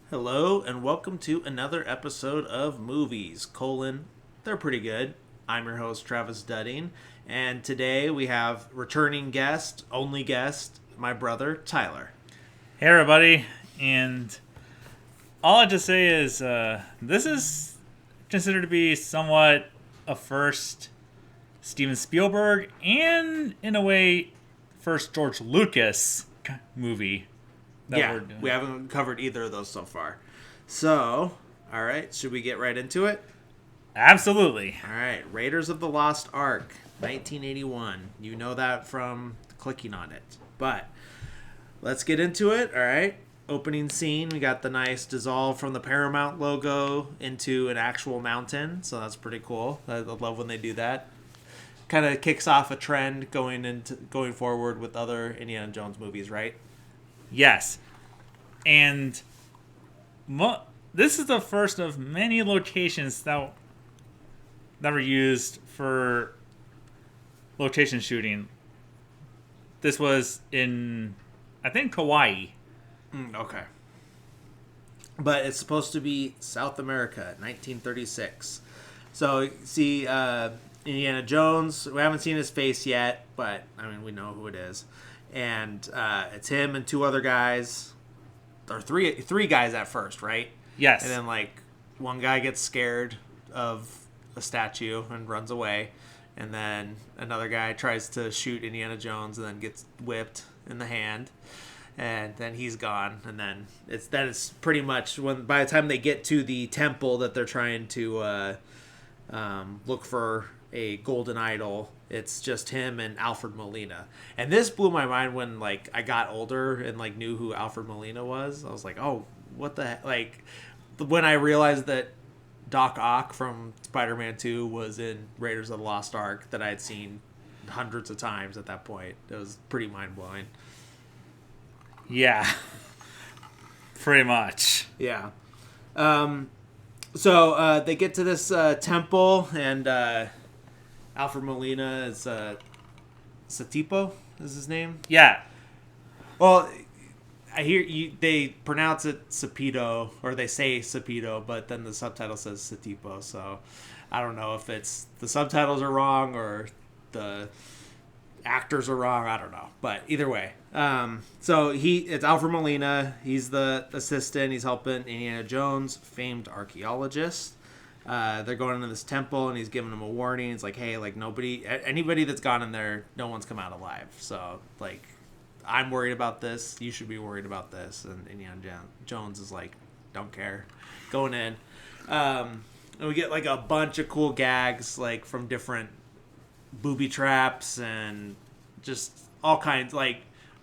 Hello and welcome to another episode of Movies, they're pretty good. I'm your host, Travis Dudding, and today we have returning only guest, my brother, Tyler. Hey everybody, and all I have to say is this is considered to be somewhat a first Steven Spielberg and, in a way, first George Lucas movie that Yeah, we're doing. we haven't covered either of those so far. So, alright, should we get right into it? Absolutely. Alright, Raiders of the Lost Ark, 1981. You know that from clicking on it. But, let's get into it, alright? Opening scene, we got the nice dissolve from the Paramount logo into an actual mountain, so that's pretty cool. I love when they do that. Kind of kicks off a trend going forward with other Indiana Jones movies, right? Yes. And this is the first of many locations that were used for location shooting. This was in, I think, Hawaii. Okay. But it's supposed to be South America, 1936. So, see, Indiana Jones, we haven't seen his face yet, but, I mean, we know who it is. And it's him and two other guys, or three guys at first, right? Yes. And then, like, one guy gets scared of a statue and runs away. And then another guy tries to shoot Indiana Jones and then gets whipped in the hand. And then he's gone, and then it's pretty much by the time they get to the temple that they're trying to look for a golden idol, it's just him and Alfred Molina. And this blew my mind when like I got older and like knew who Alfred Molina was. I was like, oh, what the heck? Like when I realized that Doc Ock from Spider-Man 2 was in Raiders of the Lost Ark that I had seen hundreds of times at that point, it was pretty mind blowing. Yeah, pretty much. Yeah. So they get to this temple, and Alfred Molina is Satipo is his name. Yeah. Well, I hear they pronounce it Sapito, or they say Sapito, but then the subtitle says Satipo. So I don't know if it's the subtitles are wrong or the actors are wrong. I don't know, but either way. So it's Alfred Molina. He's the assistant. He's helping Indiana Jones, famed archaeologist. They're going into this temple, and he's giving them a warning. It's like, hey, like anybody that's gone in there, no one's come out alive. So like, I'm worried about this. You should be worried about this. And Indiana Jones is like, don't care, going in. And we get like a bunch of cool gags, like from different booby traps and just all kinds, like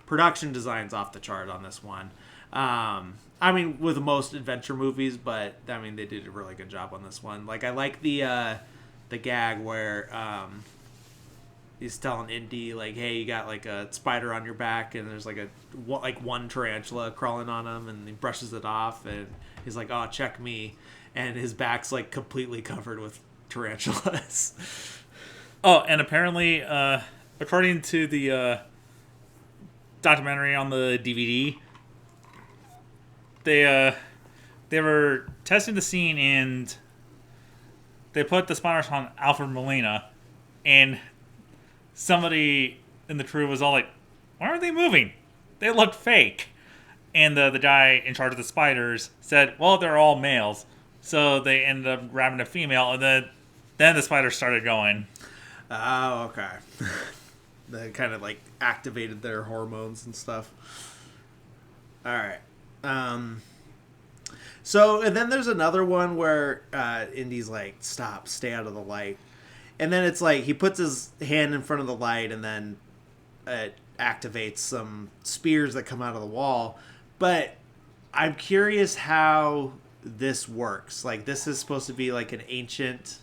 production designs off the chart on this one. I mean, with most adventure movies, but I mean they did a really good job on this one. Like I like the gag where he's telling Indy like, hey, you got like a spider on your back, and there's like one tarantula crawling on him, and he brushes it off, and he's like, oh, check me, and his back's like completely covered with tarantulas. Oh, and apparently, according to the documentary on the DVD, they were testing the scene and they put the spiders on Alfred Molina, and somebody in the crew was all like, "Why aren't they moving? They look fake." And the guy in charge of the spiders said, "Well, they're all males," so they ended up grabbing a female, and then the spiders started going. Oh, okay. They kind of like activated their hormones and stuff. All right. So, and then there's another one where Indy's like, stop, stay out of the light. And then it's like he puts his hand in front of the light, and then it activates some spears that come out of the wall. But I'm curious how this works. Like, this is supposed to be like an ancient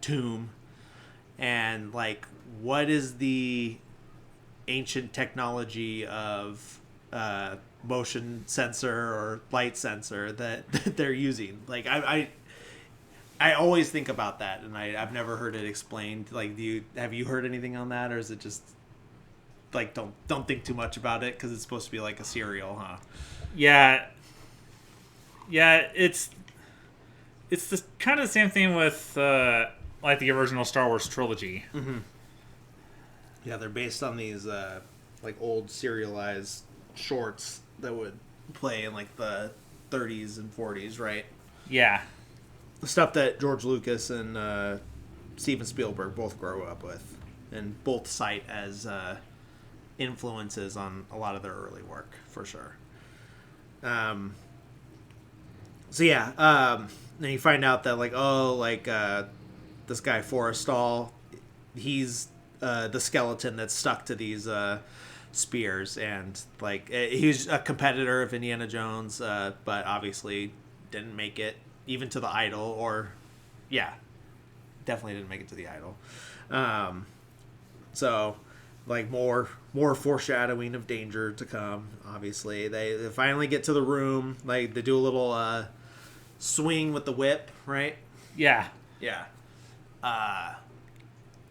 tomb. And like, what is the ancient technology of motion sensor or light sensor that they're using? Like, I always think about that, and I've never heard it explained. Like, have you heard anything on that, or is it just like don't think too much about it because it's supposed to be like a serial, huh? Yeah, Yeah, it's the kind of the same thing with like the original Star Wars trilogy. Yeah, they're based on these like old serialized shorts that would play in like the 30s and 40s, right? Yeah, The stuff that George Lucas and Steven Spielberg both grew up with, and both cite as influences on a lot of their early work, for sure. Um, so yeah, then you find out that like this guy Forrestal, he's the skeleton that's stuck to these spears, and like he's a competitor of Indiana Jones, but obviously didn't make it even to the idol, or yeah, definitely didn't make it to the idol. Um, so like more foreshadowing of danger to come. Obviously, they finally get to the room. Like they do a little swing with the whip, right? yeah, Yeah.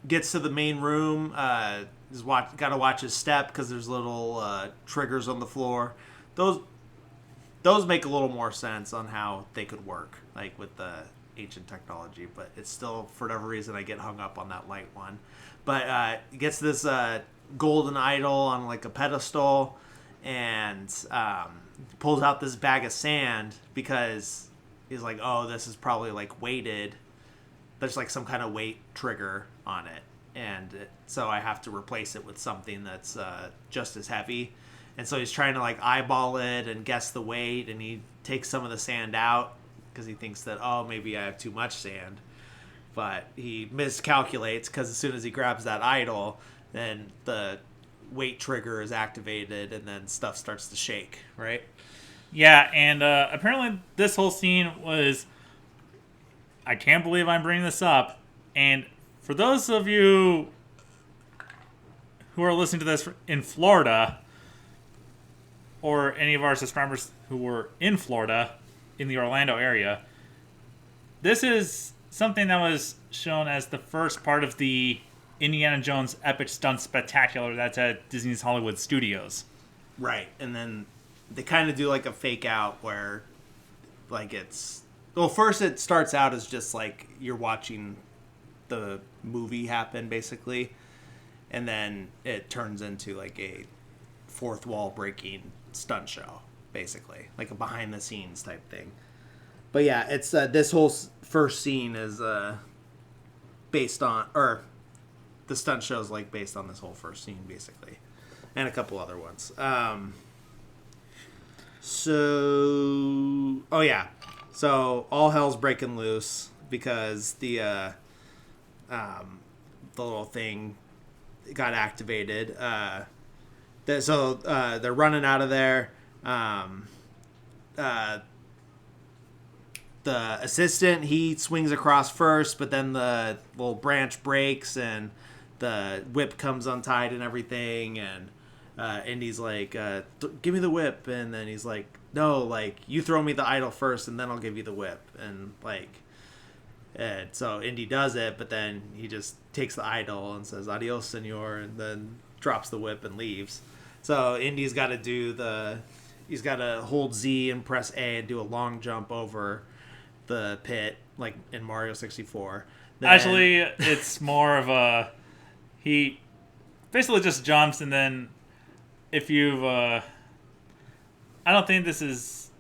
Gets to the main room. Got to watch his step because there's little triggers on the floor. Those make a little more sense on how they could work, like with the ancient technology. But it's still, for whatever reason, I get hung up on that light one. But gets this golden idol on like a pedestal, and pulls out this bag of sand because he's like, oh, this is probably like weighted. There's like some kind of weight trigger on it, and so I have to replace it with something that's just as heavy. And so he's trying to like eyeball it and guess the weight, and he takes some of the sand out because he thinks that, oh, maybe I have too much sand. But he miscalculates because as soon as he grabs that idol, then the weight trigger is activated, and then stuff starts to shake, right? yeah. And apparently, this whole scene was. I can't believe I'm bringing this up. And for those of you who are listening to this in Florida, or any of our subscribers who were in Florida, in the Orlando area, this is something that was shown as the first part of the Indiana Jones Epic Stunt Spectacular that's at Disney's Hollywood Studios. Right. And then they kind of do like a fake out where like it's, well, first it starts out as just like you're watching the movie happen basically, and then it turns into like a fourth wall breaking stunt show basically, like a behind the scenes type thing. But yeah, it's this whole first scene is based on, or the stunt show is like based on this whole first scene basically, and a couple other ones. So, oh yeah, so all hell's breaking loose because the little thing got activated. So they're running out of there. The assistant, he swings across first, but then the little branch breaks and the whip comes untied and everything. And Indy's like, give me the whip. And then he's like, no, like, you throw me the idol first and then I'll give you the whip. And like, and so Indy does it, but then he just takes the idol and says, adios, senor, and then drops the whip and leaves. So Indy's got to he's got to hold Z and press A and do a long jump over the pit, like in Mario 64. Then, Actually, it's more of a... He basically just jumps, and then if you've... I don't think this is...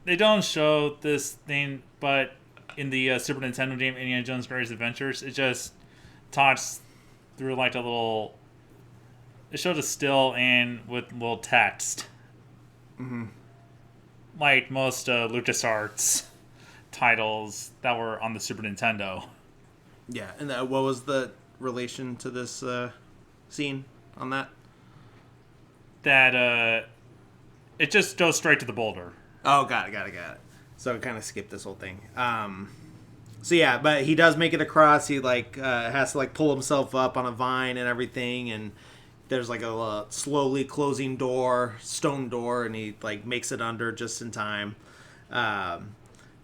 They don't show this thing, but in the Super Nintendo game Indiana Jones Various Adventures, it just talks through like a little... It showed a still and with little text. Mm-hmm. Like most LucasArts titles that were on the Super Nintendo. Yeah, and what was the relation to this scene on that? That it just goes straight to the boulder. Oh, got it. So I kind of skipped this whole thing. So yeah, but he does make it across. He like has to like pull himself up on a vine and everything, and there's like a slowly closing stone door, and he like makes it under just in time.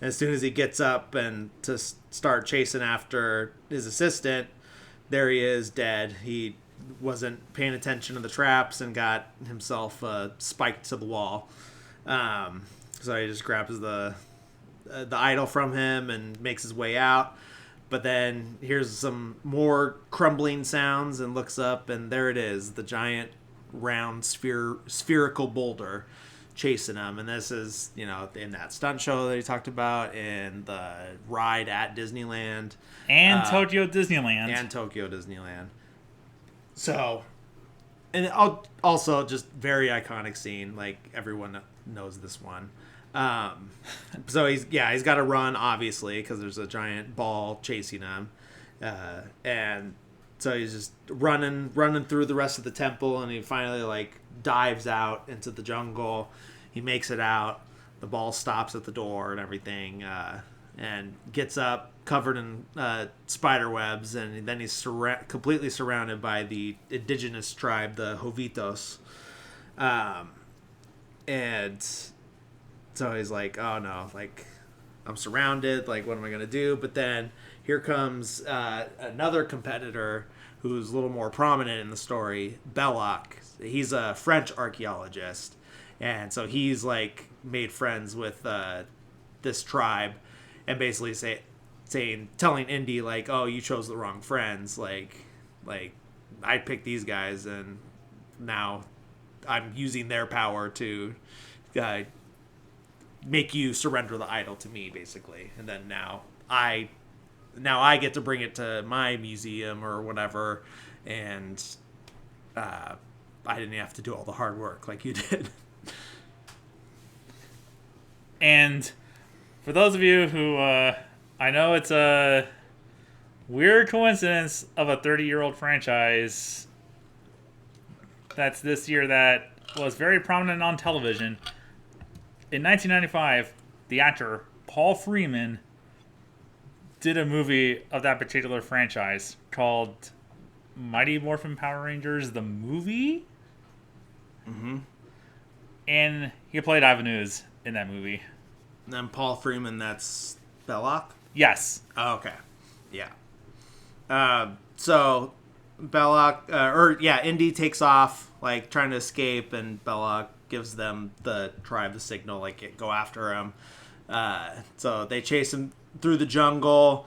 As soon as he gets up and to start chasing after his assistant, there he is, dead. He wasn't paying attention to the traps and got himself spiked to the wall. So he just grabs the idol from him and makes his way out. But then here's some more crumbling sounds and looks up, and there it is, the giant round spherical boulder chasing him. And this is, in that stunt show that he talked about, in the ride at Disneyland. And Tokyo Disneyland. So, and also just very iconic scene. Like, everyone knows this one. So he's got to run, obviously, because there's a giant ball chasing him. And so he's just running through the rest of the temple, and he finally, like, dives out into the jungle. He makes it out. The ball stops at the door and everything, and gets up covered in spider webs, and then he's completely surrounded by the indigenous tribe, the Jovitos. And so he's like, oh no, like, I'm surrounded, like, what am I going to do? But then here comes another competitor who's a little more prominent in the story, Belloc. He's a French archaeologist. And so he's, like, made friends with this tribe, and basically telling Indy, like, oh, you chose the wrong friends. Like I picked these guys, and now I'm using their power to make you surrender the idol to me, basically. And then now I get to bring it to my museum or whatever, and I didn't have to do all the hard work like you did. And for those of you who, I know it's a weird coincidence of a 30-year-old franchise that's this year that was very prominent on television. In 1995, the actor Paul Freeman did a movie of that particular franchise called Mighty Morphin Power Rangers, the movie. Mm-hmm. And he played Ivan Ooze in that movie. And then Paul Freeman, that's Belloc? Yes. Oh, okay. Yeah. So Belloc, Indy takes off, like, trying to escape, and Belloc gives them the tribe the signal, like, go after him. So they chase him through the jungle.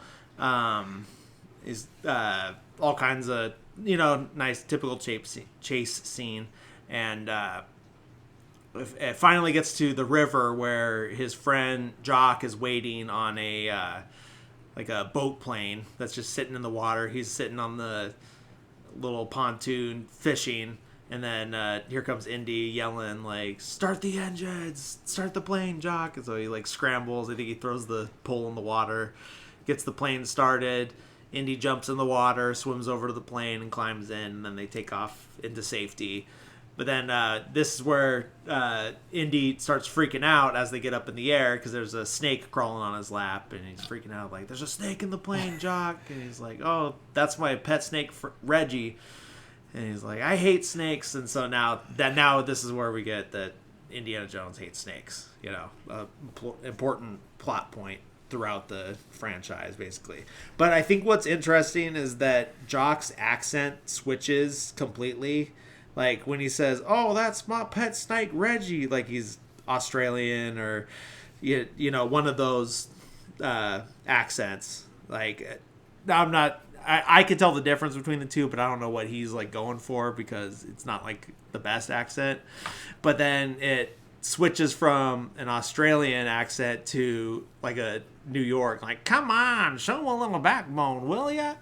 Is all kinds of, nice typical chase scene. And it finally gets to the river where his friend Jock is waiting on a boat plane that's just sitting in the water. He's sitting on the little pontoon fishing, and then here comes Indy yelling, like, start the engines, start the plane, Jock. And so he, like, scrambles. I think he throws the pole in the water, gets the plane started. Indy jumps in the water, swims over to the plane, and climbs in, and then they take off into safety. But then this is where Indy starts freaking out as they get up in the air, because there's a snake crawling on his lap, and he's freaking out like, there's a snake in the plane, Jock. And he's like, oh, that's my pet snake, Reggie. And he's like, I hate snakes. And so now this is where we get that Indiana Jones hates snakes. Important plot point throughout the franchise, basically. But I think what's interesting is that Jock's accent switches completely. Like, when he says, oh, that's my pet snake, Reggie, like he's Australian or, one of those accents. Like, I could tell the difference between the two, but I don't know what he's, like, going for, because it's not, like, the best accent. But then it switches from an Australian accent to, like, a New York, like, come on, show a little backbone, will ya?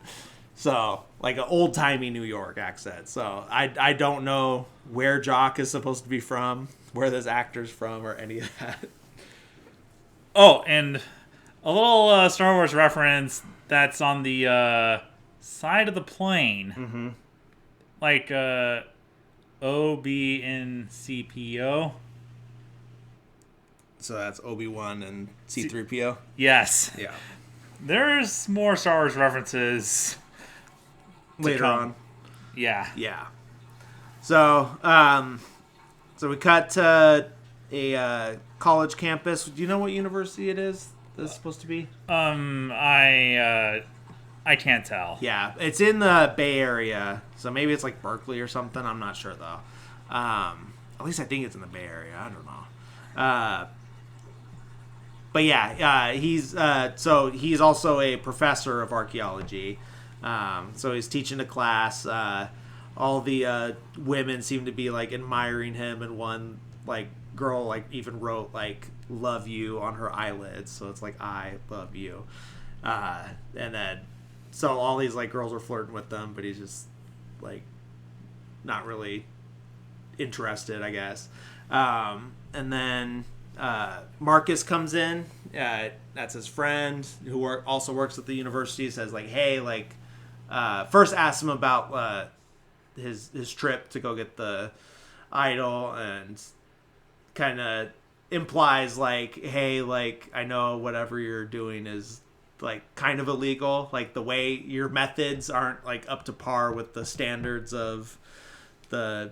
So, like, an old-timey New York accent. So, I don't know where Jock is supposed to be from, where this actor's from, or any of that. Oh, and a little Star Wars reference that's on the side of the plane. Mm-hmm. Like, OB&CPO. So that's Obi-Wan and C-3PO? Yes. Yeah. There's more Star Wars references later on. Yeah. Yeah. So, so we cut to a college campus. Do you know what university it is that's supposed to be? I can't tell. Yeah, it's in the Bay Area, so maybe it's like Berkeley or something. I'm not sure though. At least I think it's in the Bay Area. I don't know. but yeah, he's also a professor of archaeology. So he's teaching a class. All the women seem to be like admiring him, and one like girl like even wrote like "love you" on her eyelids, so it's like "I love you." And then so all these like girls are flirting with them, but he's just like not really interested, I guess. And then Marcus comes in. That's his friend who also works at the university. Says like, hey, like, first asks him about his trip to go get the idol, and kind of implies like, hey, like, I know whatever you're doing is like kind of illegal. Like the way your methods aren't like up to par with the standards of the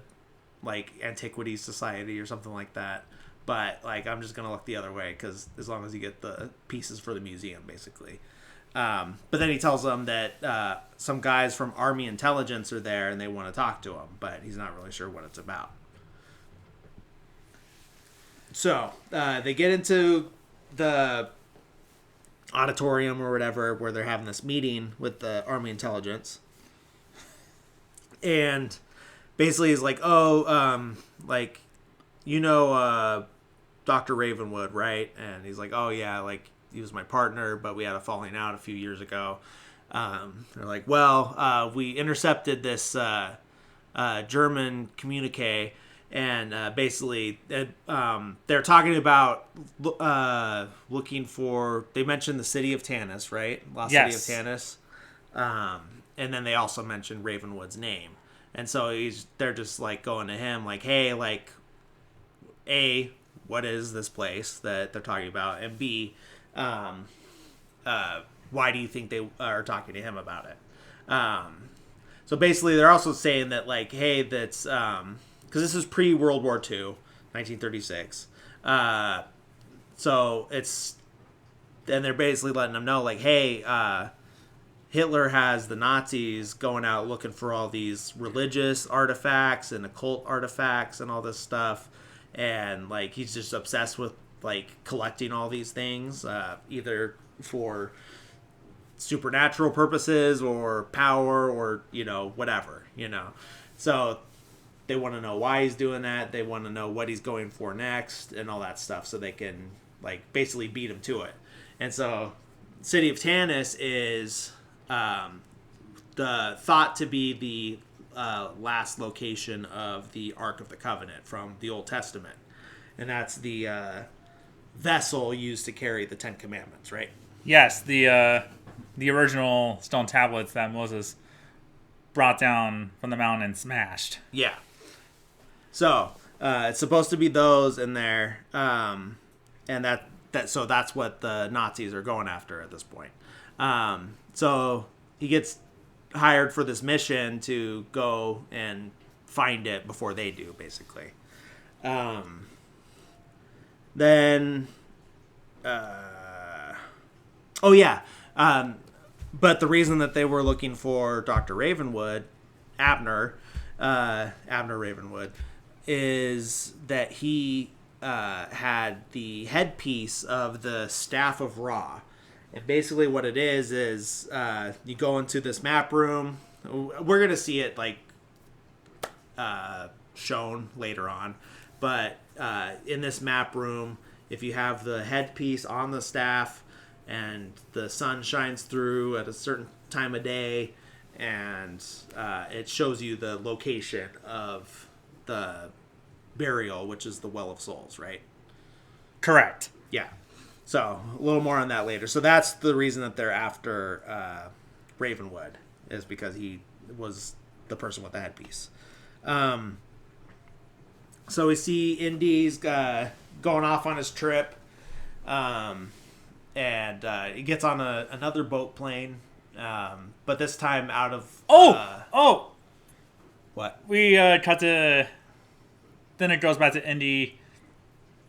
like Antiquities Society or something like that. But like I'm just gonna look the other way because as long as you get the pieces for the museum, basically. But then he tells them that some guys from Army Intelligence are there and they want to talk to him, but he's not really sure what it's about. So they get into the auditorium or whatever where they're having this meeting with the Army Intelligence, and basically he's like, oh, like, you know, Dr. Ravenwood, right? And he's like, oh yeah, like he was my partner, but we had a falling out a few years ago. They're like, well, we intercepted this German communique, and basically they're talking about looking for, they mentioned the city of Tanis, right? Lost Yes. City of Tanis. And then they also mentioned Ravenwood's name. And so they're just like going to him like, hey, like, A, what is this place that they're talking about? And B, why do you think they are talking to him about it? So basically they're also saying that like, hey, that's, because this is pre-World War II, 1936. So it's, and they're basically letting them know like, hey, Hitler has the Nazis going out looking for all these religious artifacts and occult artifacts and all this stuff. And like he's just obsessed with like collecting all these things, either for supernatural purposes or power or, you know, whatever, you know. So they want to know why he's doing that. They want to know what he's going for next and all that stuff so they can like basically beat him to it. And so City of Tanis is the thought to be the last location of the Ark of the Covenant from the Old Testament. And that's the vessel used to carry the Ten Commandments, right? Yes, the original stone tablets that Moses brought down from the mountain and smashed. Yeah. So it's supposed to be those in there, and so that's what the Nazis are going after at this point. So he gets hired for this mission to go and find it before they do, basically. Then, oh yeah, but the reason that they were looking for Dr. Ravenwood, Abner Ravenwood, is that he had the headpiece of the Staff of Ra. And basically what it is you go into this map room. We're going to see it like shown later on. But in this map room, if you have the headpiece on the staff and the sun shines through at a certain time of day, and it shows you the location of the burial, which is the Well of Souls, right? Correct. Yeah. So a little more on that later. So that's the reason that they're after Ravenwood, is because he was the person with the headpiece. So we see Indy's going off on his trip, and he gets on another boat plane, but this time out of what? We cut to, then it goes back to Indy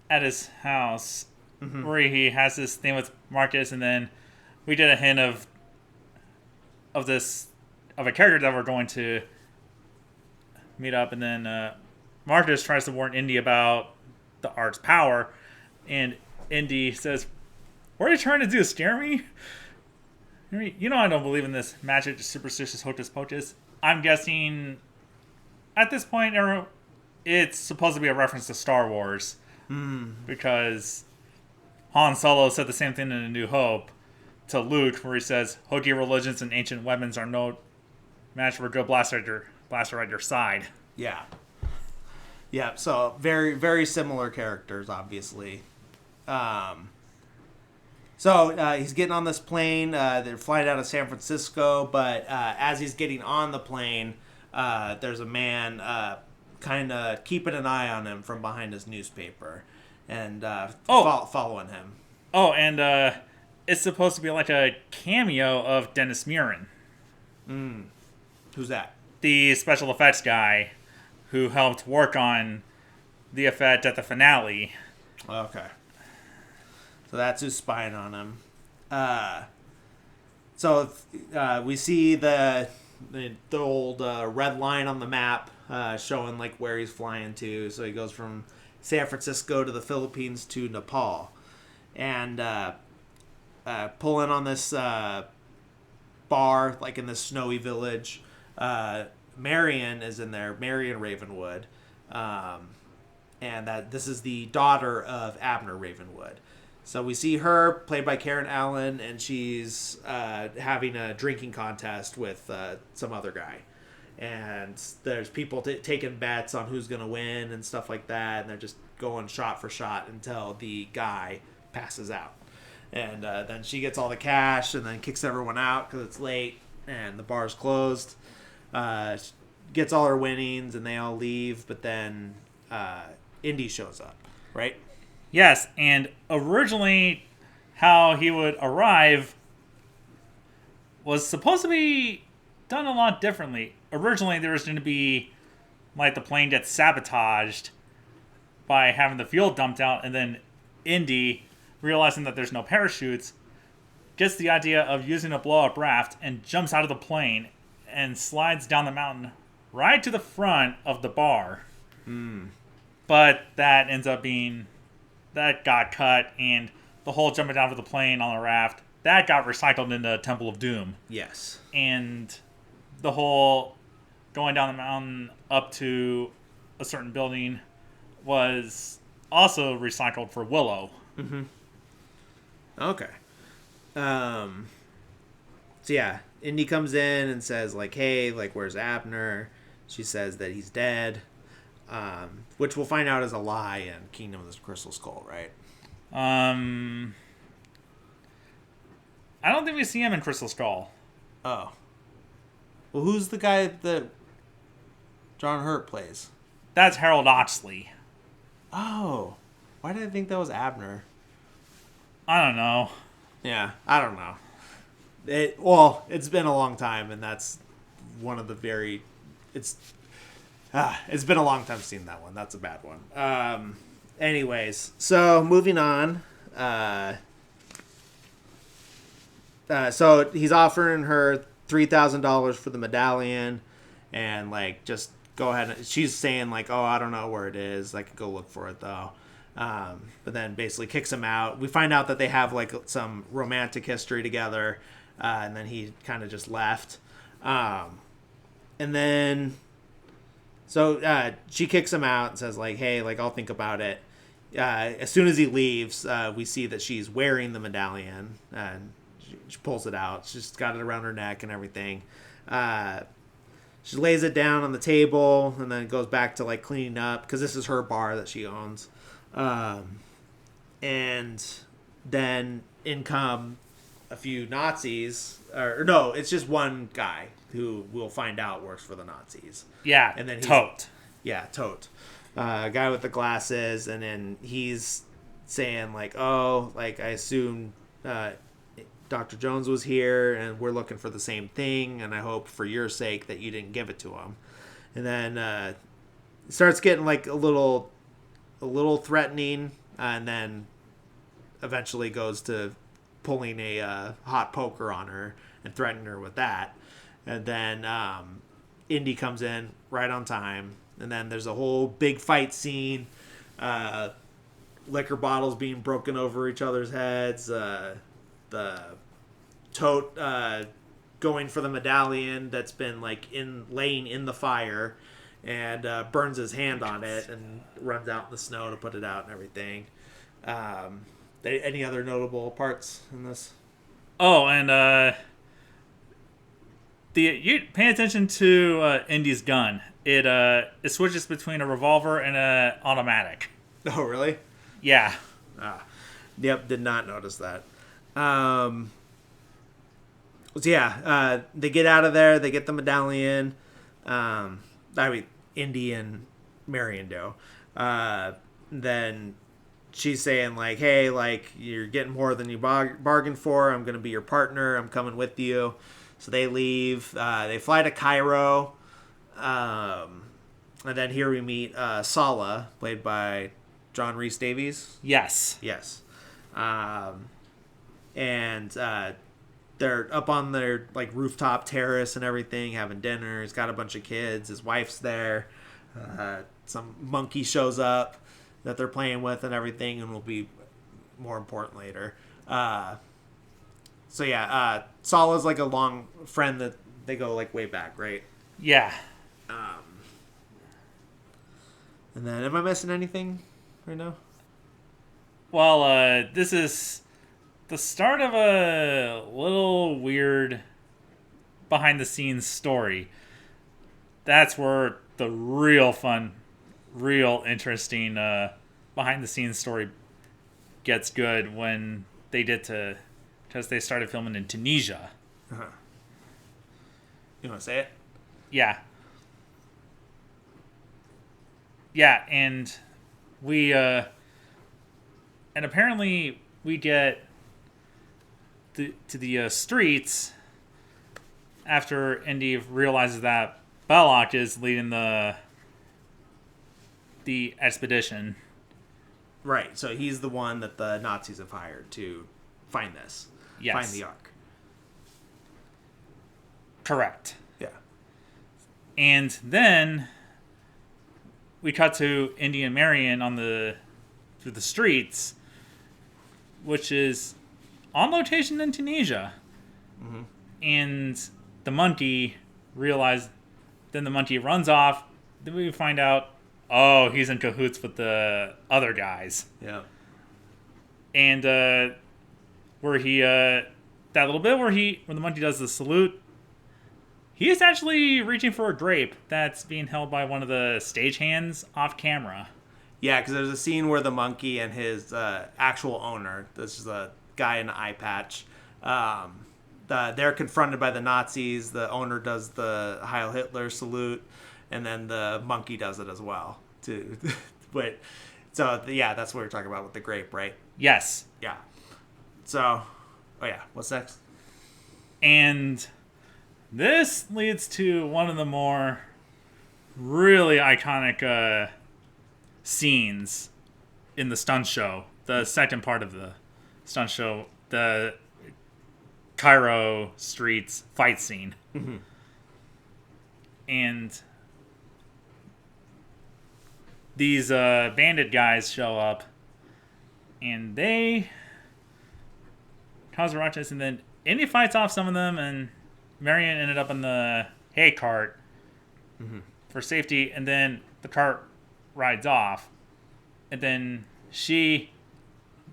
at his house. Mm-hmm. Where he has this thing with Marcus, and then we did a hint of a character that we're going to meet up, and then Marcus tries to warn Indy about the Ark's power, and Indy says, What are you trying to do? Scare me? You know I don't believe in this magic, superstitious hocus pocus. I'm guessing at this point it's supposed to be a reference to Star Wars. Because Han Solo said the same thing in A New Hope to Luke, where he says, hokey religions and ancient weapons are no match for a good blaster at your side. Yeah. Yeah, so very, very similar characters, obviously. So he's getting on this plane. They're flying out of San Francisco, but as he's getting on the plane, there's a man kind of keeping an eye on him from behind his newspaper and following him. Oh, and it's supposed to be like a cameo of Dennis Muren. Who's that? The special effects guy who helped work on the effect at the finale. Okay. So that's who's spying on him. So we see the old red line on the map showing like where he's flying to. So he goes from San Francisco to the Philippines to Nepal. And pulling on this bar, like in this snowy village. Marion is in there, Marion Ravenwood. And that this is the daughter of Abner Ravenwood. So we see her, played by Karen Allen, and she's having a drinking contest with some other guy. And there's people taking bets on who's going to win and stuff like that. And they're just going shot for shot until the guy passes out. And then she gets all the cash and then kicks everyone out because it's late and the bar's closed. Gets all her winnings and they all leave. But then Indy shows up, right? Yes, and originally how he would arrive was supposed to be done a lot differently. Originally there was going to be like the plane gets sabotaged by having the fuel dumped out, and then Indy, realizing that there's no parachutes, gets the idea of using a blow-up raft and jumps out of the plane and slides down the mountain right to the front of the bar. But that ends up being... that got cut, and the whole jumping down to the plane on the raft, that got recycled into Temple of Doom. Yes. And the whole going down the mountain up to a certain building was also recycled for Willow. Okay. So yeah, Indy comes in and says like, hey, like, where's Abner? She says that he's dead. Which we'll find out is a lie in Kingdom of the Crystal Skull, right? I don't think we see him in Crystal Skull. Oh. Well, who's the guy that John Hurt plays? That's Harold Oxley. Oh. Why did I think that was Abner? I don't know. Yeah, I don't know. It's been a long time, and that's one of the very... It's been a long time since seen that one. That's a bad one. Anyways, so moving on. So he's offering her $3,000 for the medallion, and like just go ahead. She's saying like, "Oh, I don't know where it is. I could go look for it though." But then basically kicks him out. We find out that they have like some romantic history together, and then he kind of just left. And then. So she kicks him out and says, like, hey, like, I'll think about it. As soon as he leaves, we see that she's wearing the medallion. And she pulls it out. She's got it around her neck and everything. She lays it down on the table and then goes back to, like, cleaning up. Because this is her bar that she owns. And then in come a few Nazis. Or no, it's just one guy who we'll find out works for the Nazis. Yeah, and then Tote. Yeah, Tote. A guy with the glasses, and then he's saying, like, oh, like, I assume Dr. Jones was here, and we're looking for the same thing, and I hope for your sake that you didn't give it to him. And then it starts getting, like, a little threatening, and then eventually goes to pulling a hot poker on her and threatening her with that. And then Indy comes in right on time. And then there's a whole big fight scene liquor bottles being broken over each other's heads. The tote going for the medallion that's been like laying in the fire, and burns his hand on it and runs out in the snow to put it out and everything. Any other notable parts in this? Oh, and you pay attention to Indy's gun. It switches between a revolver and an automatic. Oh, really? Yeah. Yep, did not notice that. So yeah, they get out of there. They get the medallion. Indy and Marion do. Then she's saying like, "Hey, like you're getting more than you bargained for. I'm gonna be your partner. I'm coming with you." So they leave. They fly to Cairo. And then here we meet Sala, played by John Rhys Davies. Yes. Yes. And they're up on their like rooftop terrace and everything, having dinner. He's got a bunch of kids. His wife's there. Some monkey shows up that they're playing with and everything, and will be more important later. So yeah, Sala's like a long friend that they go like way back, right? Yeah. And then, am I missing anything right now? Well, this is the start of a little weird behind-the-scenes story. That's where the real fun, real interesting behind-the-scenes story gets good when because they started filming in Tunisia. Uh-huh. You want to say it? Yeah. Yeah, and we, and apparently we get to the streets after Indy realizes that Belloc is leading the expedition. Right, so he's the one that the Nazis have hired to find this. Yes. Find the Ark. Correct. Yeah. And then we cut to Indy and Marion through the streets, which is on location in Tunisia. Mm-hmm. And the monkey then the monkey runs off. Then we find out, oh, he's in cahoots with the other guys. Yeah. And where that little bit where the monkey does the salute, he is actually reaching for a grape that's being held by one of the stagehands off camera. Yeah, because there's a scene where the monkey and his actual owner, this is a guy in an eye patch, they're confronted by the Nazis. The owner does the Heil Hitler salute, and then the monkey does it as well, too. But so, yeah, that's what we're talking about with the grape, right? Yes. Yeah. So, oh yeah, what's next? And this leads to one of the more really iconic scenes in the stunt show. The second part of the stunt show, the Cairo streets fight scene. Mm-hmm. And these bandit guys show up, and they cause a ruckus, and then Indy fights off some of them, and Marion ended up in the hay cart for safety, and then the cart rides off, and then she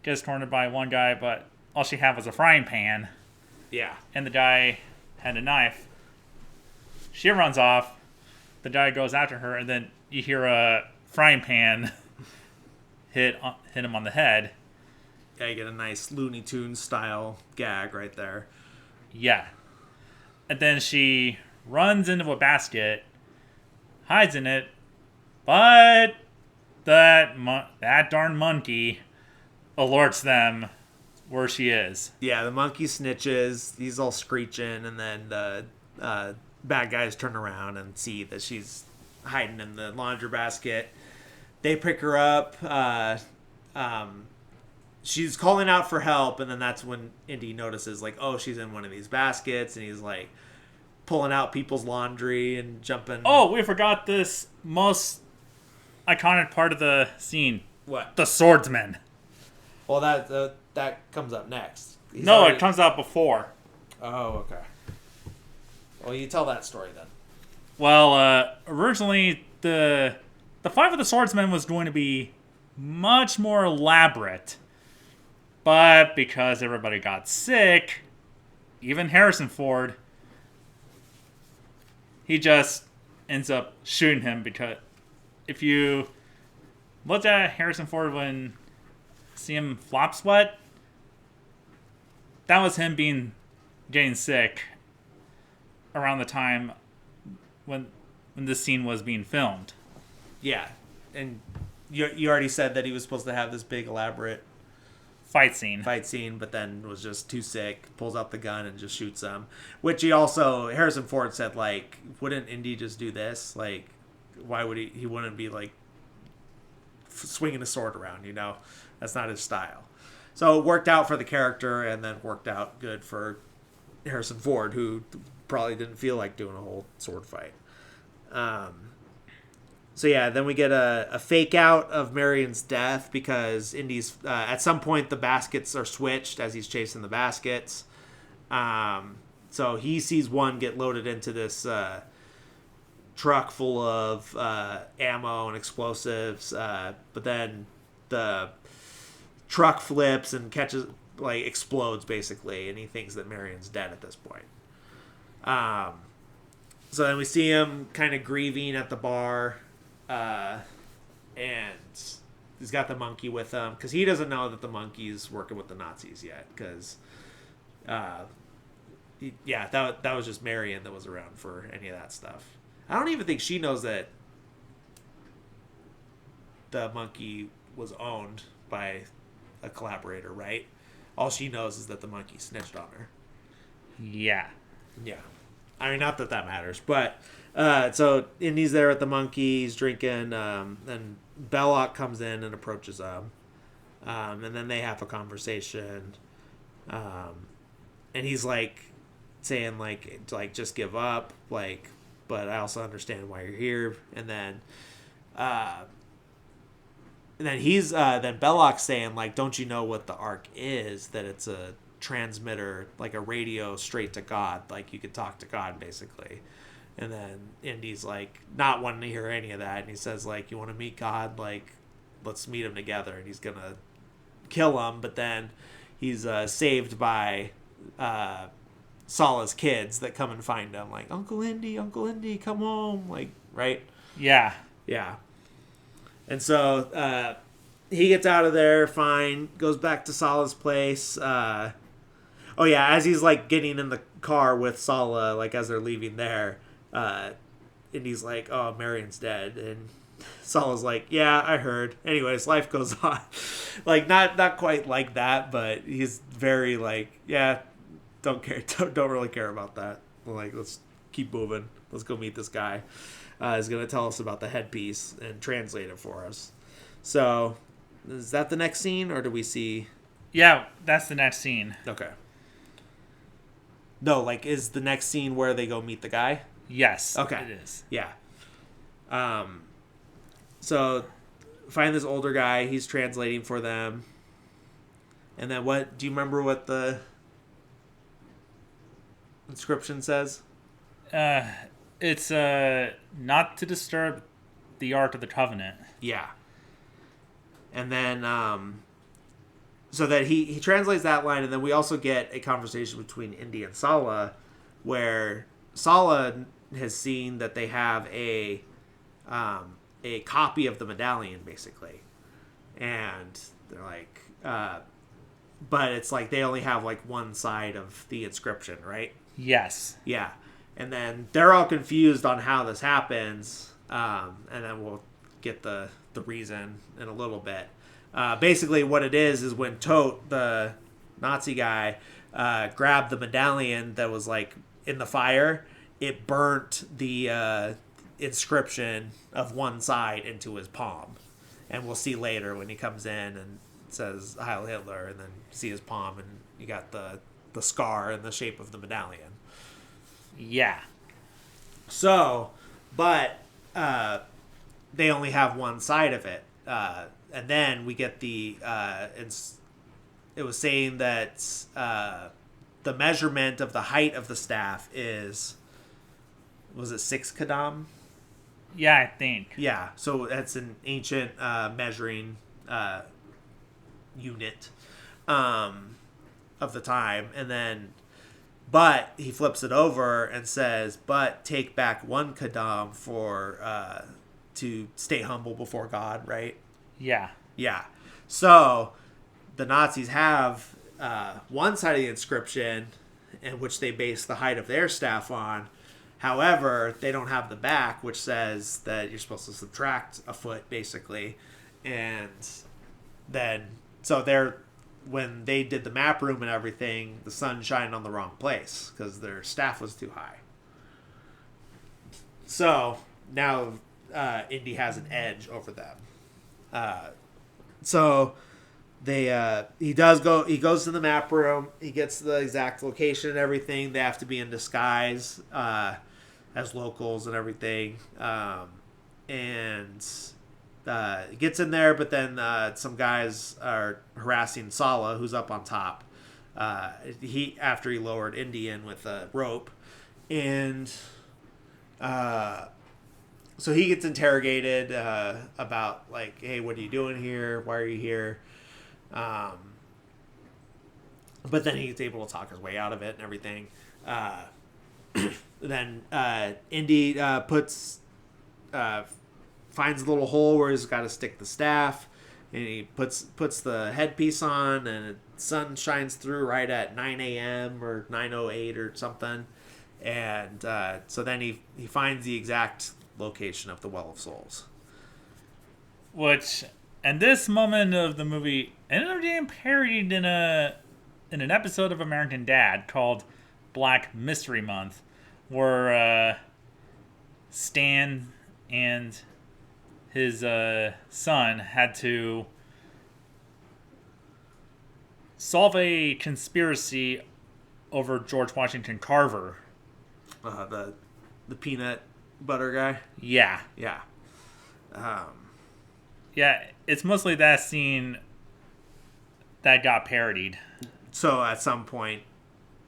gets cornered by one guy, but all she had was a frying pan. Yeah. And the guy had a knife. She runs off. The guy goes after her, and then you hear a frying pan hit him on the head. Yeah, you get a nice Looney Tunes style gag right there. Yeah. And then she runs into a basket, hides in it, but that darn monkey alerts them where she is. Yeah, the monkey snitches. He's all screeching, and then the bad guys turn around and see that she's hiding in the laundry basket. They pick her up. She's calling out for help, and then that's when Indy notices, like, oh, she's in one of these baskets, and he's like pulling out people's laundry and jumping. Oh, we forgot this most iconic part of the scene. What? The swordsman. Well, that comes up next. It comes out before. Oh, okay. Well, you tell that story then. Well, originally the fight with the swordsman was going to be much more elaborate, but because everybody got sick, even Harrison Ford, he just ends up shooting him. Because if you look at Harrison Ford when see him flop sweat, that was him getting sick around the time when this scene was being filmed. Yeah, and you already said that he was supposed to have this big elaborate fight scene, but then was just too sick, pulls out the gun and just shoots him. Which Harrison Ford said, like, wouldn't Indy just do this? Like, why would he wouldn't be like swinging a sword around, That's not his style. So it worked out for the character, and then worked out good for Harrison Ford, who probably didn't feel like doing a whole sword fight. So yeah, then we get a fake out of Marion's death because Indy's at some point the baskets are switched as he's chasing the baskets. So he sees one get loaded into this truck full of ammo and explosives, but then the truck flips and explodes basically, and he thinks that Marion's dead at this point. So then we see him kind of grieving at the bar, and he's got the monkey with him because he doesn't know that the monkey's working with the Nazis yet. Because, that was just Marion that was around for any of that stuff. I don't even think she knows that the monkey was owned by a collaborator, right? All she knows is that the monkey snitched on her. Yeah. Yeah. I mean, not that matters, but so Indy's there with the monkey, he's drinking, and Belloc comes in and approaches him, and then they have a conversation, and he's like saying like just give up, like, but I also understand why you're here, and then then Belloc's saying like, don't you know what the Ark is? That it's a transmitter, like a radio straight to God, like you could talk to God basically. And then Indy's like not wanting to hear any of that, and he says like, you want to meet God, like let's meet him together, and he's gonna kill him, but then he's saved by Sala's kids that come and find him, like Uncle Indy, come home, like, right? Yeah. And so he gets out of there fine, goes back to Sala's place. As he's like getting in the car with Sala, like as they're leaving there, Indy's like, oh, Marion's dead, and Sala's like, yeah, I heard. Anyways, life goes on. Like not quite like that, but he's very like, yeah, don't really care about that. Like, let's keep moving. Let's go meet this guy. He's gonna tell us about the headpiece and translate it for us. So, is that the next scene, or do we see? Yeah, that's the next scene. Okay. No, like, is the next scene where they go meet the guy? Yes. Okay. It is. Yeah. So, find this older guy. He's translating for them. And then what? Do you remember what the inscription says? It's not to disturb the Ark of the Covenant. Yeah. And then, so that he translates that line, and then we also get a conversation between Indy and Sala, where Sala has seen that they have a copy of the medallion, basically, and they're like, but it's like they only have like one side of the inscription, right? Yes. Yeah. And then they're all confused on how this happens, and then we'll get the reason in a little bit. Basically, what it is when Tote, the Nazi guy, grabbed the medallion that was like in the fire, it burnt the inscription of one side into his palm. And we'll see later when he comes in and says Heil Hitler, and then see his palm, and you got the scar in the shape of the medallion. Yeah. So, but they only have one side of it. And then we get the it was saying that the measurement of the height of the staff was it 6 kadam? Yeah, I think. Yeah, so that's an ancient measuring unit of the time. And then, but he flips it over and says, but take back 1 kadam to stay humble before God, right? Yeah. Yeah. So the Nazis have one side of the inscription in which they base the height of their staff on. However, they don't have the back, which says that you're supposed to subtract a foot, basically. And then, so when they did the map room and everything, the sun shined on the wrong place because their staff was too high. So now Indy has an edge over them. So he goes to the map room, he gets the exact location and everything. They have to be in disguise as locals and everything, and gets in there, but then some guys are harassing Sala, who's up on top, after he lowered Indy in with a rope, and so he gets interrogated about, like, hey, what are you doing here? Why are you here? But then he's able to talk his way out of it and everything. Then Indy finds a little hole where he's got to stick the staff, and he puts the headpiece on, and the sun shines through right at 9 a.m. or 9:08 or something. And so then he finds the exact location of the Well of Souls. Which, and this moment of the movie ended up getting parodied in an episode of American Dad called Black Mystery Month, where Stan and his son had to solve a conspiracy over George Washington Carver. The peanut butter guy? Yeah. Yeah. Yeah, it's mostly that scene that got parodied. So at some point,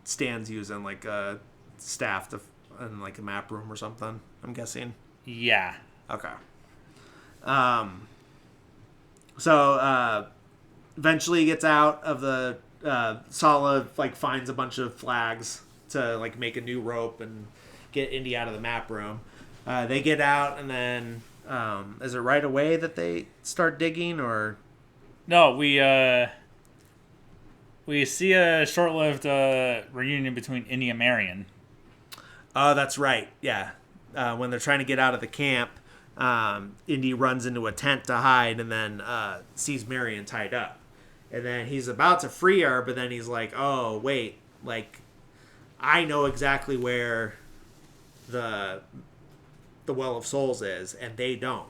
Stan's using like a staff in like a map room or something, I'm guessing. Yeah. Okay. So eventually he gets out of the Sala, like, finds a bunch of flags to like make a new rope and get Indy out of the map room. They get out, and then is it right away that they start digging, or no? We see a short-lived reunion between Indy and Marion. Oh, that's right. Yeah. When they're trying to get out of the camp, Indy runs into a tent to hide, and then sees Marion tied up. And then he's about to free her, but then he's like, oh, wait, like, I know exactly where the Well of Souls is, and they don't.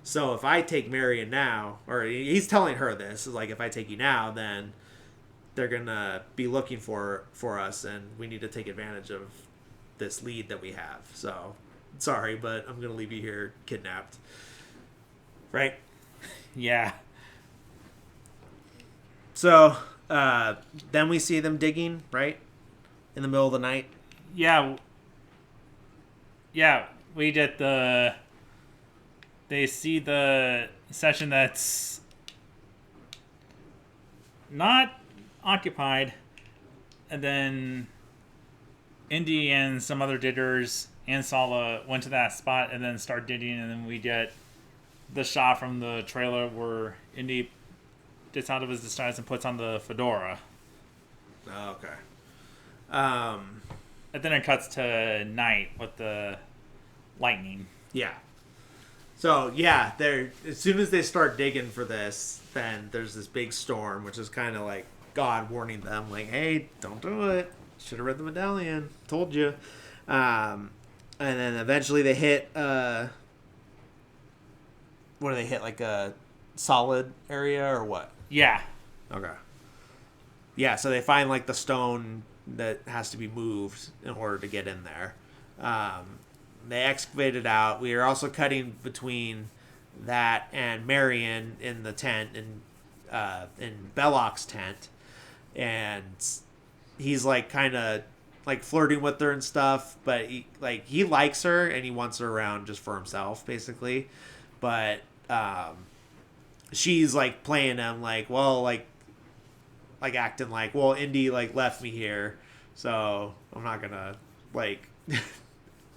So if I take Marion now, or he's telling her this, is like, if I take you now, then they're gonna be looking for us, and we need to take advantage of this lead that we have. So sorry, but I'm gonna leave you here kidnapped. Right? Yeah. So then we see them digging, right? In the middle of the night. Yeah. Yeah, we get they see the section that's not occupied, and then Indy and some other diggers and Sala went to that spot and then start digging, and then we get the shot from the trailer where Indy gets out of his disguise and puts on the fedora. Oh, okay. And then it cuts to night with the lightning. Yeah. So, yeah, as soon as they start digging for this, then there's this big storm, which is kind of like God warning them, like, hey, don't do it. Should have read the medallion. Told you. And then eventually they hit, what do they hit, like a solid area or what? Yeah. Okay. Yeah, so they find, like, the stone that has to be moved in order to get in there. They excavate it out. We are also cutting between that and Marion in the tent, in Belloc's tent. and he's like kind of like flirting with her and stuff, but he likes her and he wants her around just for himself, basically. But she's like playing him like, well, like acting like, well, Indy like left me here, so I'm not gonna like,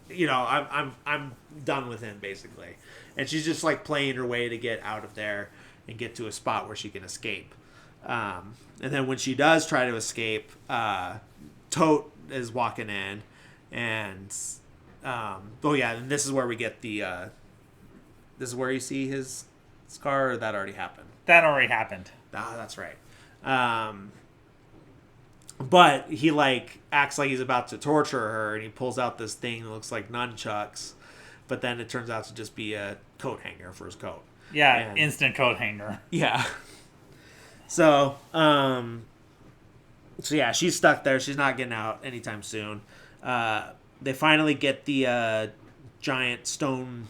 I'm done with him, basically. And she's just like playing her way to get out of there and get to a spot where she can escape. And then when she does try to escape, Tote is walking in, and and this is where we get the this is where you see his scar, or that already happened. That already happened. Ah, that's right. But he like acts like he's about to torture her, and he pulls out this thing that looks like nunchucks, but then it turns out to just be a coat hanger for his coat. Yeah, and, instant coat hanger. Yeah. So, yeah, she's stuck there. She's not getting out anytime soon. They finally get the giant stone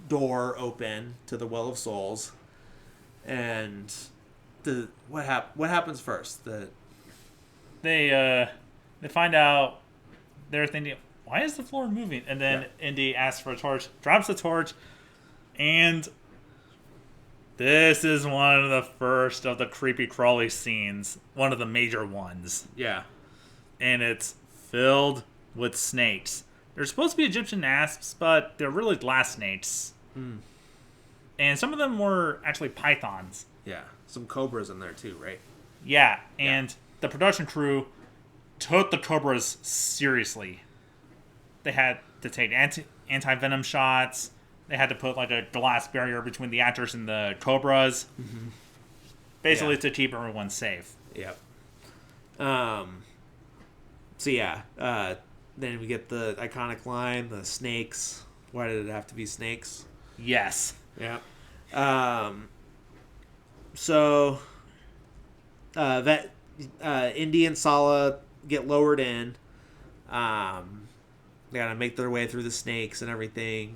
door open to the Well of Souls, and what happens first? They find out, they're thinking, why is the floor moving? And then Indy asks for a torch, drops the torch, and this is one of the first of the creepy crawly scenes, one of the major ones. Yeah. And it's filled with snakes. They're supposed to be Egyptian asps, but they're really glass snakes. Mm. And some of them were actually pythons. Yeah. Some cobras in there too, right? Yeah, and the production crew took the cobras seriously. They had to take anti-venom shots. They had to put like a glass barrier between the actors and the cobras. Mm-hmm. Basically to keep everyone safe. Yep. Then we get the iconic line, the snakes. Why did it have to be snakes? Yes. Yeah. That Indy and Sala get lowered in. They gotta make their way through the snakes and everything.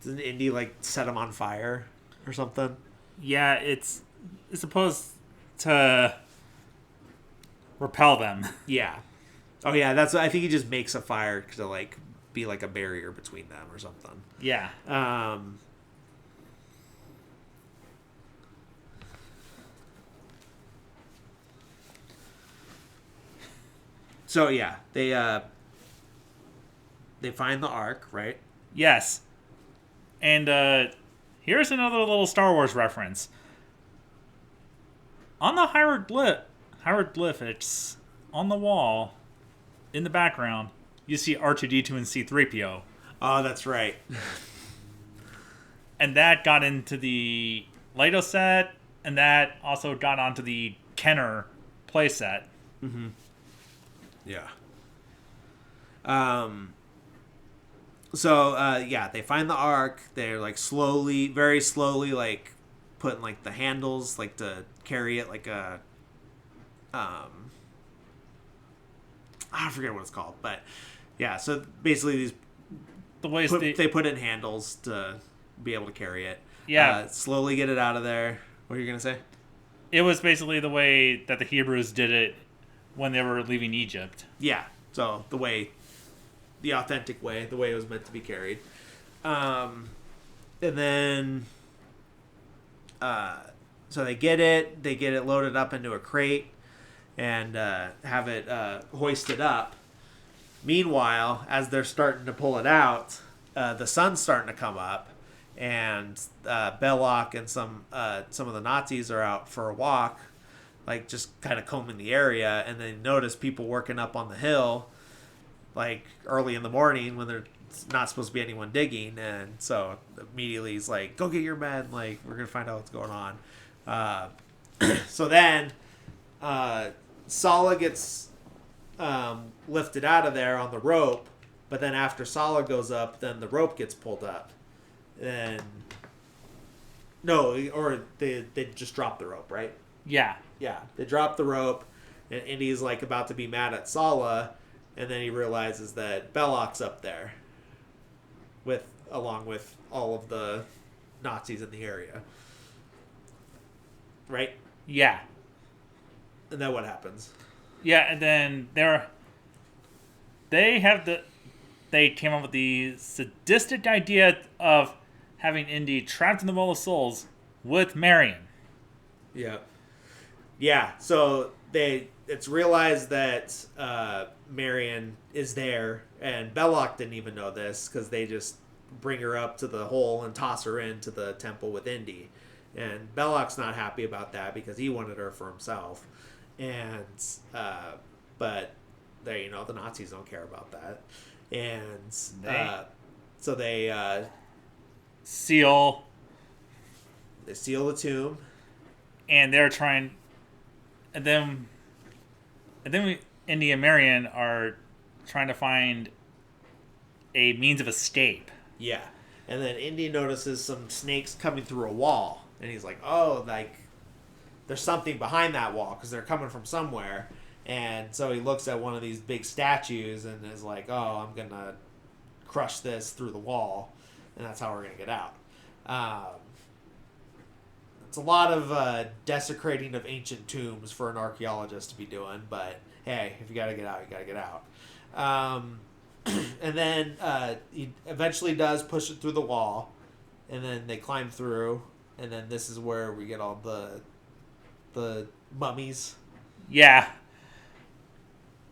Doesn't Indy like set them on fire or something? Yeah, it's supposed to repel them. Yeah. Oh yeah, that's. I think he just makes a fire to like be like a barrier between them or something. Yeah. So yeah, they find the Ark, right? Yes. And here's another little Star Wars reference. On the hieroglyphics on the wall, in the background, you see R2-D2 and C-3PO. Oh, that's right. And that got into the Lego set, and that also got onto the Kenner playset. Mm-hmm. Yeah. They find the Ark. They're like very slowly, like putting like the handles, like to carry it, like a, I forget what it's called, but yeah. So basically, they put in handles to be able to carry it. Yeah. Slowly get it out of there. What are you gonna say? It was basically the way that the Hebrews did it when they were leaving Egypt. Yeah. So the authentic way, the way it was meant to be carried. And then, so they get it loaded up into a crate and have it hoisted up. Meanwhile, as they're starting to pull it out, the sun's starting to come up, and Belloc and some of the Nazis are out for a walk, like just kind of combing the area, and they notice people working up on the hill, like early in the morning when there's not supposed to be anyone digging, and so immediately he's like, "Go get your men! Like we're gonna find out what's going on." So then, Sala gets lifted out of there on the rope, but then after Sala goes up, then the rope gets pulled up, and they just drop the rope, right? Yeah. Yeah, they drop the rope, and Indy's like about to be mad at Sala, and then he realizes that Belloc's up there, along with all of the Nazis in the area, right? Yeah. And then what happens? Yeah, and then they came up with the sadistic idea of having Indy trapped in the Wall of Souls with Marion. Yeah. Yeah, so it's realized that Marion is there, and Belloc didn't even know this because they just bring her up to the hole and toss her into the temple with Indy. And Belloc's not happy about that because he wanted her for himself. And but they, the Nazis don't care about that. And so they seal the tomb, and they're trying, and then Indy and Marion are trying to find a means of escape. Yeah. And then Indy notices some snakes coming through a wall, and he's like, oh, like there's something behind that wall because they're coming from somewhere. And so he looks at one of these big statues and is like, oh, I'm gonna crush this through the wall, and that's how we're gonna get out. It's a lot of desecrating of ancient tombs for an archaeologist to be doing, but hey, if you gotta get out, you gotta get out. And then he eventually does push it through the wall, and then they climb through, and then this is where we get all the mummies. Yeah.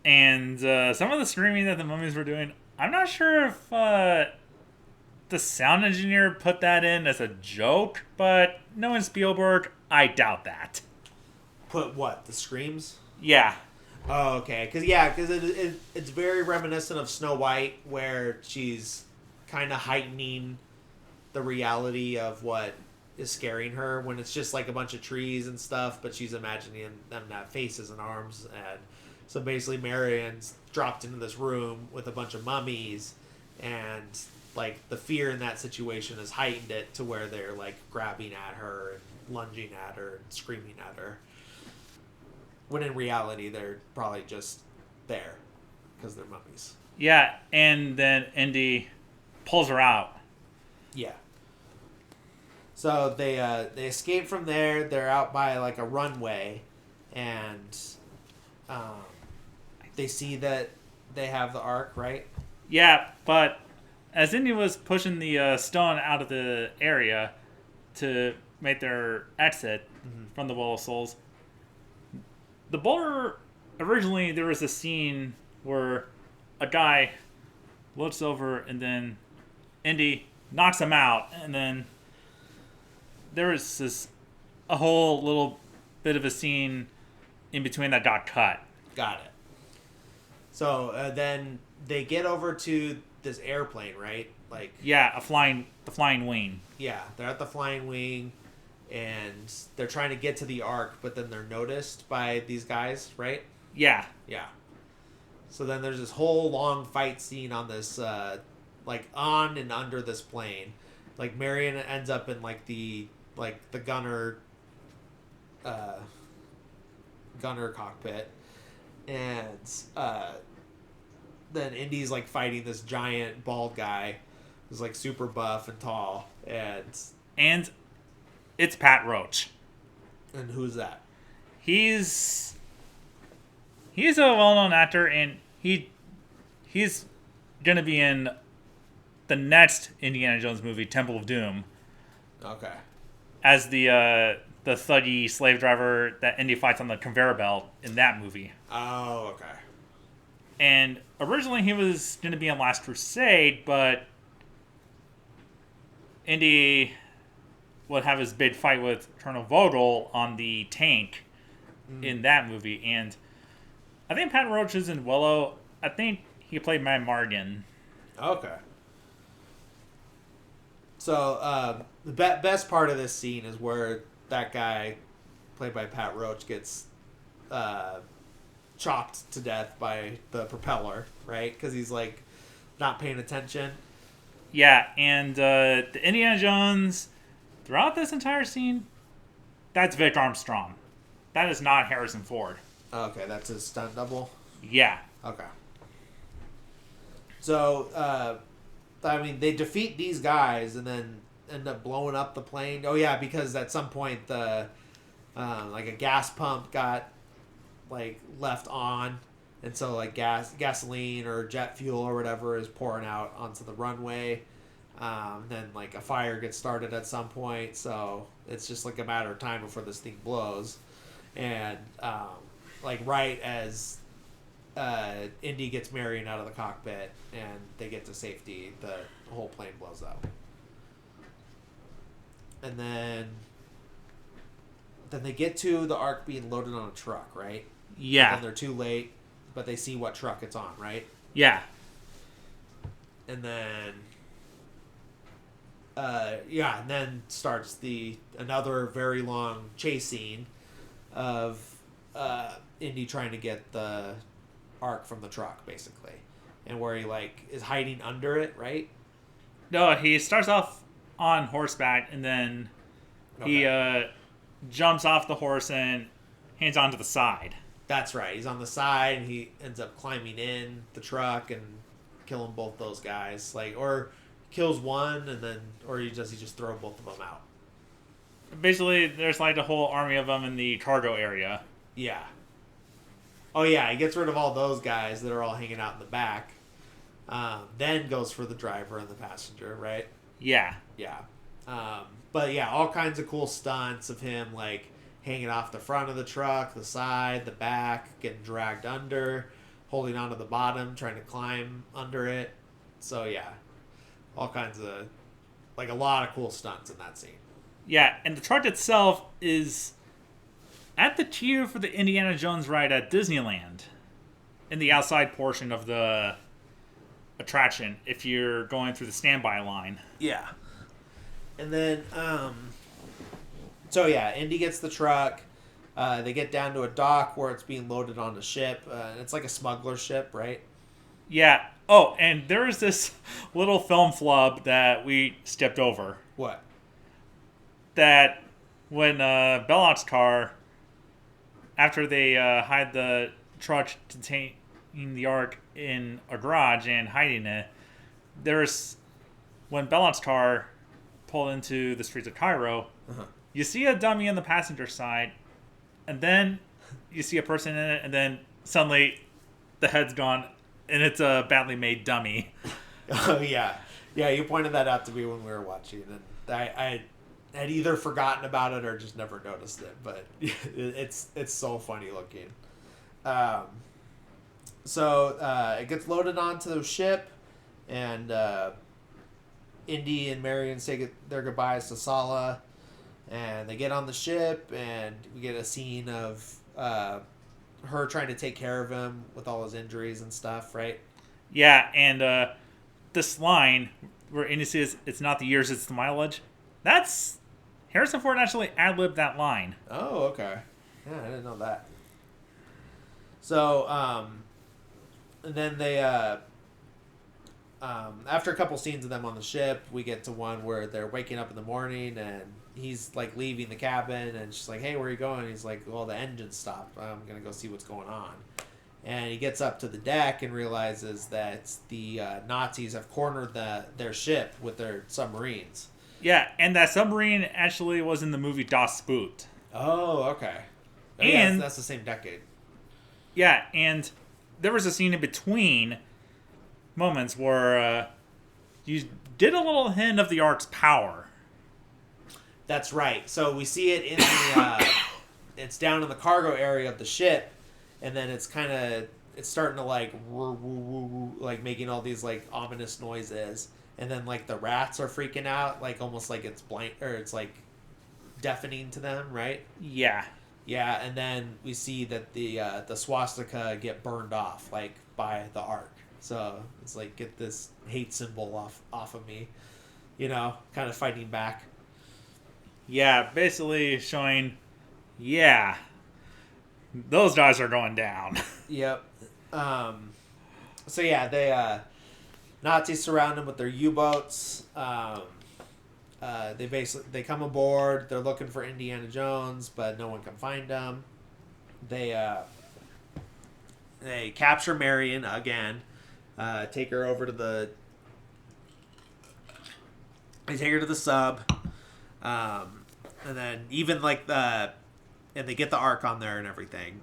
And some of the screaming that the mummies were doing, I'm not sure if the sound engineer put that in as a joke, but knowing Spielberg, I doubt that. Put what? The screams? Yeah. Oh, okay. Because it's very reminiscent of Snow White, where she's kind of heightening the reality of what is scaring her when it's just like a bunch of trees and stuff, but she's imagining them to have faces and arms. And so basically Marion's dropped into this room with a bunch of mummies, and like the fear in that situation has heightened it to where they're like grabbing at her and lunging at her and screaming at her. When in reality, they're probably just there because they're mummies. Yeah, and then Indy pulls her out. Yeah. So they escape from there. They're out by like a runway, and they see that they have the Ark, right? Yeah, but as Indy was pushing the stone out of the area to make their exit from the Wall of Souls, the boulder, originally there was a scene where a guy looks over and then Indy knocks him out, and then there was a whole little bit of a scene in between that got cut. Got it. So then they get over to this airplane, right? Like yeah, the flying wing. Yeah, they're at the flying wing, and they're trying to get to the Ark, but then they're noticed by these guys, right? Yeah. Yeah. So then there's this whole long fight scene on this, like on and under this plane. Like Marion ends up in like the gunner cockpit, and then Indy's like fighting this giant bald guy who's like super buff and tall, and it's Pat Roach. And who's that? He's a well-known actor, and he's gonna be in the next Indiana Jones movie, Temple of Doom. Okay. As the thuggy slave driver that Indy fights on the conveyor belt in that movie. Oh, okay. And originally he was going to be in Last Crusade, but Indy would have his big fight with Colonel Vogel on the tank in that movie. And I think Pat Roach is in Willow. I think he played Mad Morgan. Okay. So the best part of this scene is where that guy, played by Pat Roach, gets chopped to death by the propeller, right? Because he's like not paying attention. Yeah, and the Indiana Jones throughout this entire scene, that's Vic Armstrong. That is not Harrison Ford. Okay, that's his stunt double? Yeah. Okay. So, I mean, they defeat these guys and then end up blowing up the plane. Oh, yeah, because at some point the like a gas pump got like left on, and so like gasoline or jet fuel or whatever is pouring out onto the runway. Then like a fire gets started at some point, so it's just like a matter of time before this thing blows. And like right as Indy gets Marion out of the cockpit and they get to safety, the whole plane blows up. And then they get to the Ark being loaded on a truck, right? Yeah. And they're too late, but they see what truck it's on, right? Yeah. And then and then starts another very long chase scene of Indy trying to get the Ark from the truck, basically, and where he like is hiding under it, right? No, he starts off on horseback, and then he jumps off the horse and hands onto the side. That's right. He's on the side, and he ends up climbing in the truck and killing both those guys, like, or kills one, and then, or he just throw both of them out. Basically, there's like a whole army of them in the cargo area. Yeah. Oh yeah, he gets rid of all those guys that are all hanging out in the back. Then goes for the driver and the passenger, right? Yeah. Yeah. But yeah, all kinds of cool stunts of him like hanging off the front of the truck, the side, the back, getting dragged under, holding onto the bottom, trying to climb under it. So yeah, all kinds of, like, a lot of cool stunts in that scene. Yeah, and the truck itself is at the tier for the Indiana Jones ride at Disneyland, in the outside portion of the attraction, if you're going through the standby line. Yeah. And then, so yeah, Indy gets the truck. They get down to a dock where it's being loaded on the ship. It's like a smuggler ship, right? Yeah. Oh, and there is this little film flub that we stepped over. What? That when Belloc's car, after they hide the truck containing the Ark in a garage and hiding it, when Belloc's car pulled into the streets of Cairo, you see a dummy on the passenger side, and then you see a person in it, and then suddenly the head's gone, and it's a badly made dummy. Oh, yeah. Yeah, you pointed that out to me when we were watching, and I had either forgotten about it or just never noticed it, but it's so funny looking. So it gets loaded onto the ship, and Indy and Marion say their goodbyes to Sala, and they get on the ship, and we get a scene of her trying to take care of him with all his injuries and stuff, right? Yeah, and this line where Indy says, "It's not the years, it's the mileage," that's Harrison Ford actually ad-libbed that line. Oh, okay. Yeah, I didn't know that. So, and then they, after a couple scenes of them on the ship, we get to one where they're waking up in the morning, and he's like leaving the cabin, and she's like, "Hey, where are you going?" He's like, "Well, the engine stopped. I'm gonna go see what's going on." And he gets up to the deck and realizes that the Nazis have cornered their ship with their submarines. Yeah, and that submarine actually was in the movie Das Boot. Oh, okay. Oh, And yeah, that's the same decade. Yeah, and there was a scene in between moments where you did a little hint of the Ark's power. That's right. So we see it in the it's down in the cargo area of the ship, and then it's starting to like woo, woo, woo, woo, like making all these like ominous noises, and then like the rats are freaking out, like almost like it's blind, or it's like deafening to them, right? Yeah. Yeah, and then we see that the swastika get burned off, like, by the Ark. So it's like, get this hate symbol off of me, kind of fighting back. Yeah, basically showing, yeah, those guys are going down. Yep. So yeah, they Nazis surround them with their U-boats. They come aboard. They're looking for Indiana Jones, but no one can find them. They capture Marion again. Take her over to the. They take her to the sub, and then even like and they get the Ark on there and everything.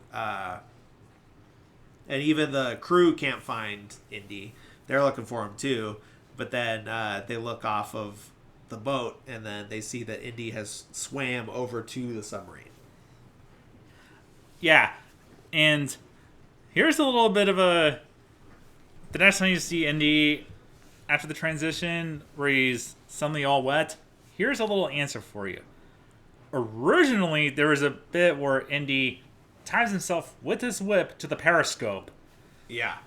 and even the crew can't find Indy. They're looking for him too, but then they look off of the boat, and then they see that Indy has swam over to the submarine. Yeah, and here's a little bit of a... The next time you see Indy after the transition, where he's suddenly all wet, here's a little answer for you. Originally, there was a bit where Indy ties himself with his whip to the periscope. Yeah.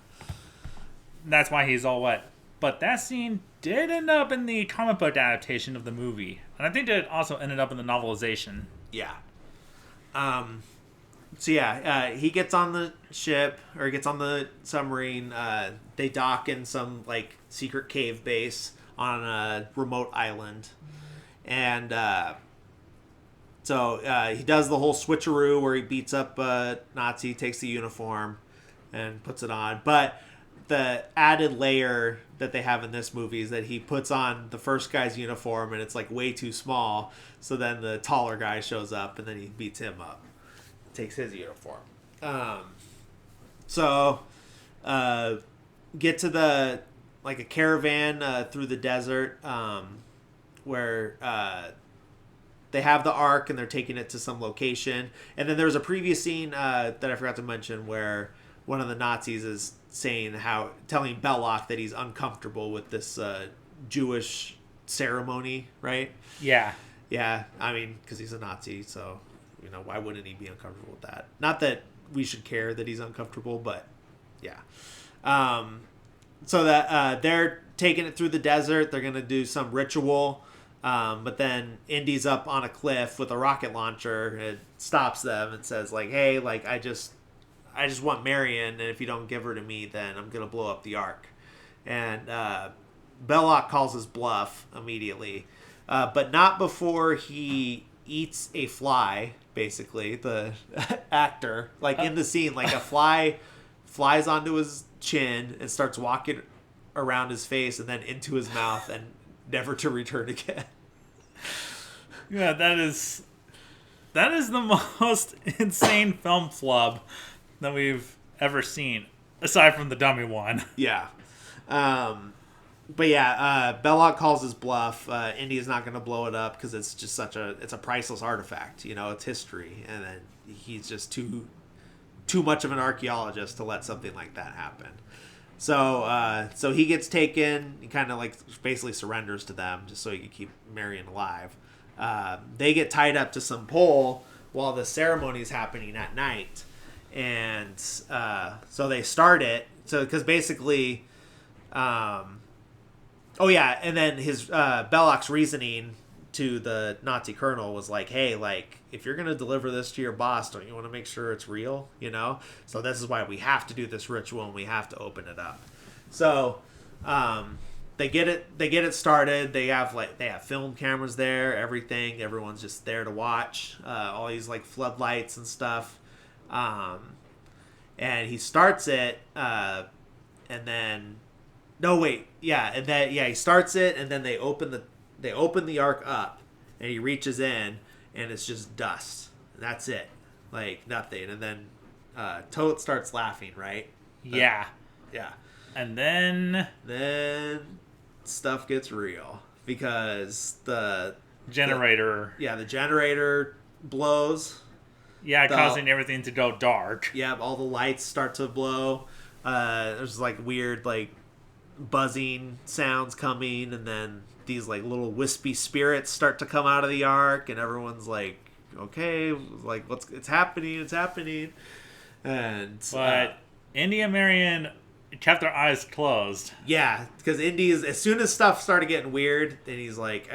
That's why he's all wet. But that scene did end up in the comic book adaptation of the movie. And I think it also ended up in the novelization. Yeah. He gets on the ship, or gets on the submarine. They dock in some, like, secret cave base on a remote island. And he does the whole switcheroo where he beats up a Nazi, takes the uniform, and puts it on. But the added layer that they have in this movie is that he puts on the first guy's uniform, and it's, like, way too small. So then the taller guy shows up, and then he beats him up. Takes his uniform. Get to the, like, a caravan through the desert where they have the Ark and they're taking it to some location. And then there was a previous scene that I forgot to mention where one of the Nazis is telling Belloc that he's uncomfortable with this Jewish ceremony, right? Yeah. Yeah, I mean, because he's a Nazi, so... why wouldn't he be uncomfortable with that? Not that we should care that he's uncomfortable, but yeah. So that they're taking it through the desert. They're going to do some ritual. But then Indy's up on a cliff with a rocket launcher and stops them and says, like, hey, like, I just want Marion, and if you don't give her to me, then I'm going to blow up the Ark. And Belloc calls his bluff immediately. But not before he eats a fly, basically, the actor, like, in the scene, like, a fly flies onto his chin and starts walking around his face and then into his mouth and never to return again. Yeah, that is the most insane film flub that we've ever seen, aside from the dummy one. Yeah. But yeah, Belloc calls his bluff. Indy's not going to blow it up because it's just it's a priceless artifact. It's history, and then he's just too much of an archaeologist to let something like that happen. So he gets taken. He kind of, like, basically surrenders to them just so he can keep Marion alive. They get tied up to some pole while the ceremony is happening at night, and so they start it. So because basically. Oh yeah, and then his Belloc's reasoning to the Nazi colonel was like, hey, like, if you're gonna deliver this to your boss, don't you want to make sure it's real? So this is why we have to do this ritual and we have to open it up. So they get it started. They have film cameras there, everything. Everyone's just there to watch. All these, like, floodlights and stuff. And he starts it, and then. No, wait. Yeah, and then he starts it, and then they open the Ark up, and he reaches in, and it's just dust. And that's it, like, nothing. And then Tote starts laughing, right? Yeah. Yeah. And then stuff gets real because the generator. The generator blows. Yeah, causing everything to go dark. Yeah, all the lights start to blow. There's, like, weird, like, buzzing sounds coming, and then these, like, little wispy spirits start to come out of the Ark, and everyone's like, okay, like, it's happening, and Indy and Marion kept their eyes closed. Yeah, because Indy's, as soon as stuff started getting weird, then he's like,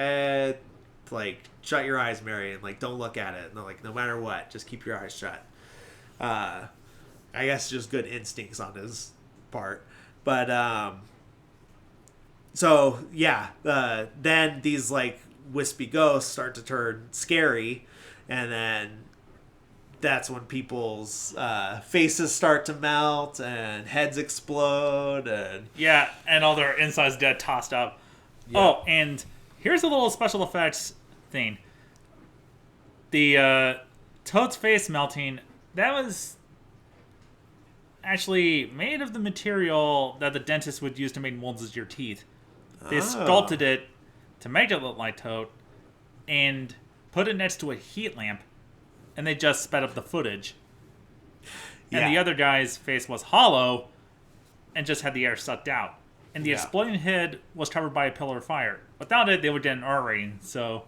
shut your eyes, Marion, like, don't look at it. And they're like, no matter what, just keep your eyes shut. I guess just good instincts on his part. But then these, like, wispy ghosts start to turn scary, and then that's when people's faces start to melt and heads explode, and all their insides get tossed up. Yeah. Oh, and here's a little special effects thing. The Toad's face melting, that was actually made of the material that the dentist would use to make molds of your teeth. They Oh. sculpted it to make it look like tote and put it next to a heat lamp, and they just sped up the footage. And Yeah. the other guy's face was hollow and just had the air sucked out. And the Yeah. exploding head was covered by a pillar of fire. Without it, they would get an R rating. So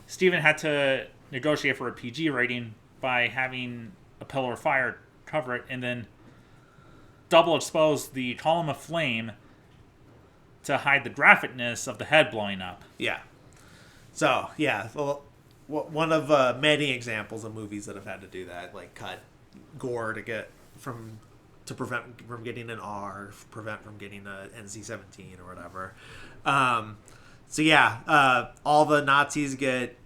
Steven had to negotiate for a PG rating by having a pillar of fire cover it and then double expose the column of flame to hide the graphicness of the head blowing up. Yeah. So, yeah, well, one of many examples of movies that have had to do that, like cut gore to prevent from getting an R, prevent from getting a NC-17 or whatever. So yeah, all the Nazis get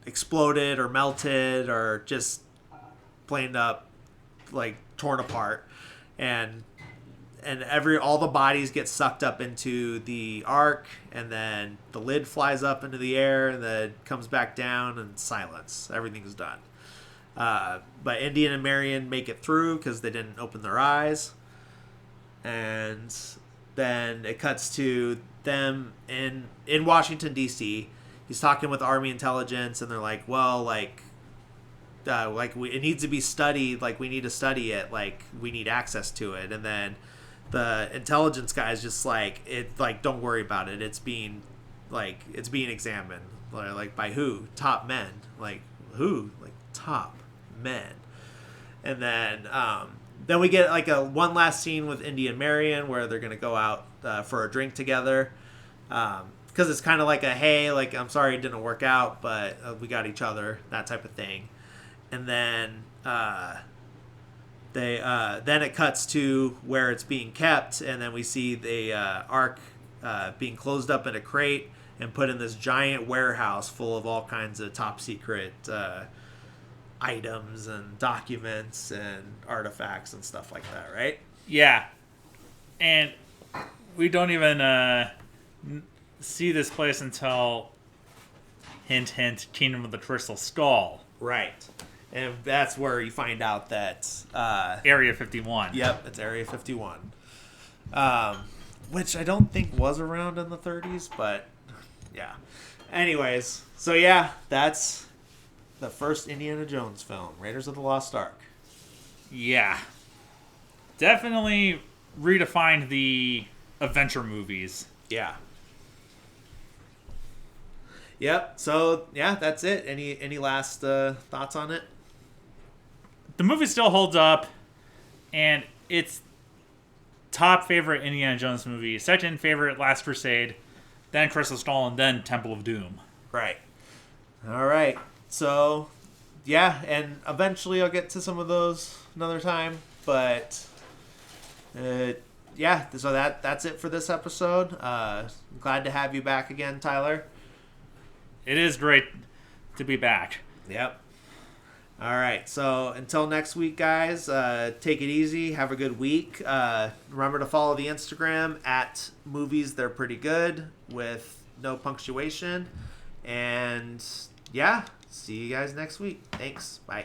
exploded or melted or just plain up, like torn apart, and all the bodies get sucked up into the Ark, and then the lid flies up into the air and then comes back down, and silence. Everything's done. But Indian and Marion make it through because they didn't open their eyes, and then it cuts to them in Washington D.C. He's talking with Army intelligence, and they're like, "Well, it needs to be studied. Like, we need to study it. Like, we need access to it." And then the intelligence guy is just like, don't worry about it. It's being examined. Like, by who? Top men. Like, who? Like, top men. And then we get like one last scene with Indy and Marion where they're gonna go out for a drink together, because it's kind of like hey, like, I'm sorry it didn't work out, but we got each other, that type of thing. And then then it cuts to where it's being kept, and then we see the Ark being closed up in a crate and put in this giant warehouse full of all kinds of top secret items and documents and artifacts and stuff like that, right? Yeah. And we don't even see this place until, hint, hint, Kingdom of the Crystal Skull. Right. And that's where you find out that... Area 51. Yep, it's Area 51. Which I don't think was around in the 30s, but yeah. Anyways, so yeah, that's the first Indiana Jones film, Raiders of the Lost Ark. Yeah. Definitely redefined the adventure movies. Yeah. Yep. So yeah, that's it. Any last thoughts on it? The movie still holds up, and it's top favorite Indiana Jones movie. Second favorite, Last Crusade, then Crystal Skull, and then Temple of Doom. Right. All right. So yeah, and eventually I'll get to some of those another time. But yeah, so that's it for this episode. Glad to have you back again, Tyler. It is great to be back. Yep. All right. So until next week, guys, take it easy. Have a good week. Remember to follow the Instagram at Movies They're Pretty Good with no punctuation. And yeah, see you guys next week. Thanks. Bye.